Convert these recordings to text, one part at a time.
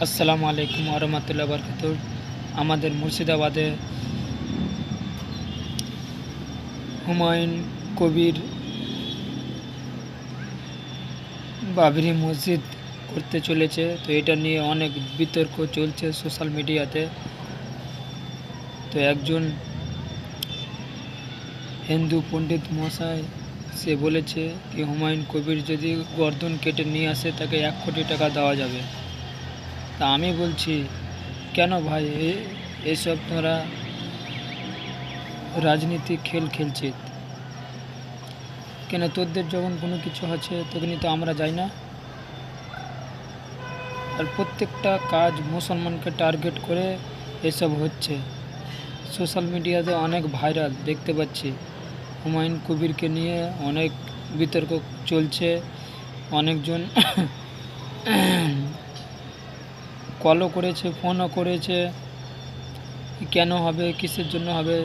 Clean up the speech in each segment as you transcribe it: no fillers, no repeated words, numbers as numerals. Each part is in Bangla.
আসসালামু আলাইকুম আরহামতুল্লাহ বরকাত। আমাদের মুর্শিদাবাদে হুমায়ুন কবির বাবরি মসজিদ করতে চলেছে, তো এটা নিয়ে অনেক বিতর্ক চলছে সোশ্যাল মিডিয়াতে। তো একজন হিন্দু পণ্ডিত মশাই সে বলেছে কি হুমায়ুন কবির যদি গর্দন কেটে নিয়ে আসে তাকে 1 কোটি টাকা দেওয়া যাবে। তা আমি বলছি কেন ভাই এসব তোরা রাজনীতি খেল খেলছিস কেন? তোদের যখন কোনো কিছু আছে তখনই তো আমরা যাই না। আর প্রত্যেকটা কাজ মুসলমানকে টার্গেট করে এসব হচ্ছে। সোশ্যাল মিডিয়াতে অনেক ভাইরাল দেখতে পাচ্ছি, হুমায়ুন কবিরকে নিয়ে অনেক বিতর্ক চলছে। অনেকজন কলও করেছে, ফোনও করেছে, কেন হবে, কিসের জন্য হবে।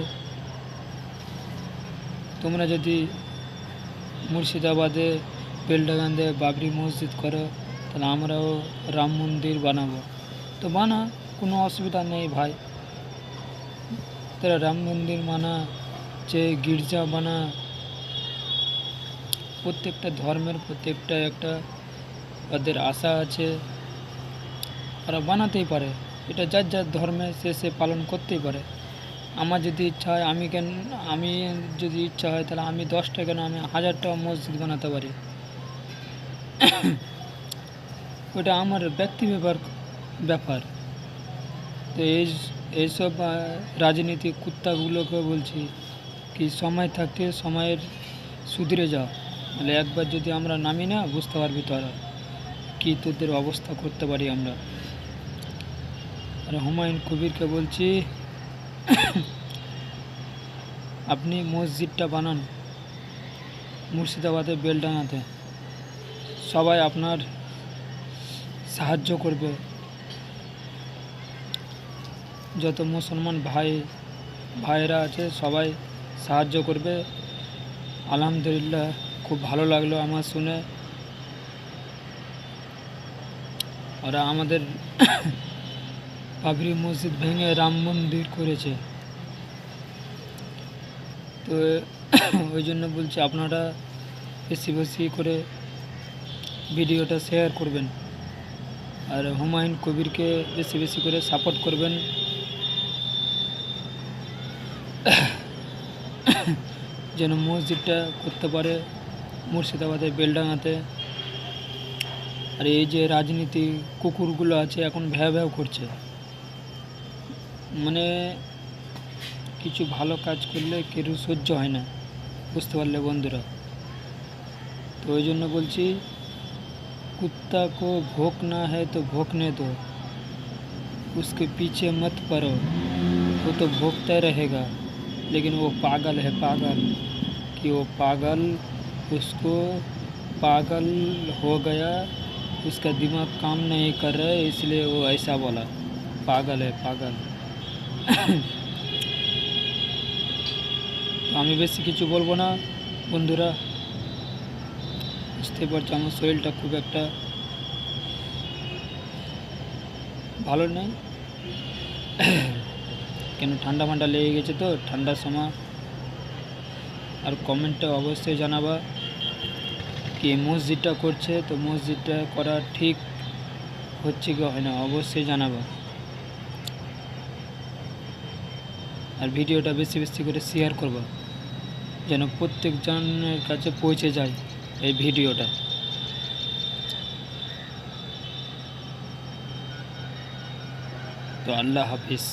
তোমরা যদি মুর্শিদাবাদে বেলডাঙ্গাতে বাবরি মসজিদ করো তাহলে আমরাও রাম মন্দির বানাবো। তো বানা, কোনো অসুবিধা নেই ভাই। তারা রাম মন্দির বানা, যে গির্জা বানা, প্রত্যেকটা ধর্মের প্রত্যেকটা একটা ওদের আশা আছে, ওরা বানাতেই পারে। এটা যার যার ধর্মে সে পালন করতেই পারে। আমার যদি ইচ্ছা হয় আমি যদি ইচ্ছা হয় তাহলে আমি 10টা কেন, আমি 1000টা মসজিদ বানাতে পারি। ওটা আমার ব্যক্তি ব্যাপার। তো এইসব রাজনীতিক কুত্তাগুলোকে বলছি কি সময় থাকতে সময়ের সুধরে যাও, তাহলে একবার যদি আমরা নামি না, বুঝতে পারবি তোরা কি তোদের অবস্থা করতে পারি আমরা। আর হুমায়ুন কবিরকে বলছি আপনি মসজিদটা বানান মুর্শিদাবাদের বেলডাঙাতে, সবাই আপনার সাহায্য করবে। যত মুসলমান ভাইরা আছে সবাই সাহায্য করবে। আলহামদুলিল্লাহ, খুব ভালো লাগলো আমার শুনে। ওরা আমাদের বাবরি মসজিদ ভেঙে রাম মন্দির করেছে। তো ওই জন্য বলছি আপনারা বেশি বেশি করে ভিডিওটা শেয়ার করবেন, আর হুমায়ুন কবিরকে বেশি বেশি করে সাপোর্ট করবেন, যেন মসজিদটা করতে পারে মুর্শিদাবাদের বেলডাঙাতে। আর এই যে রাজনীতি কুকুরগুলো আছে এখন ভ্যাঁ ভ্যাঁ করছে, মানে কিছু ভালো কাজ করলে কেউ সহ্য হয় না, বুঝতে পারলে বন্ধুরা। তো ওই জন্য বলছি कुत्ता को भौंकना है तो भौंकने दो, उसके पीछे मत पड़ो, वो तो भौंकता रहेगा। लेकिन वो पागल है, पागल कि वो पागल, उसको पागल हो गया, उसका दिमाग काम नहीं कर रहा है, इसलिए वो ऐसा बोला, पागल है पागल। তো আমি বেশি কিছু বলবো না বন্ধুরা, বুঝতে পারছি আমার শরীরটা খুব একটা ভালো নেই, কেন ঠান্ডা ফান্ডা লেগে গেছে। তো ঠান্ডার সময় আর কমেন্টটা অবশ্যই জানাবা কি মসজিদটা করছে, তো মসজিদটা করা ঠিক হচ্ছে কি হয় না, অবশ্যই জানাবা। আর ভিডিওটা বেশি বেশি করে শেয়ার করবা যেন প্রত্যেক জনের কাছে পৌঁছে যায় এই ভিডিওটা। তো আল্লাহ হাফিজ।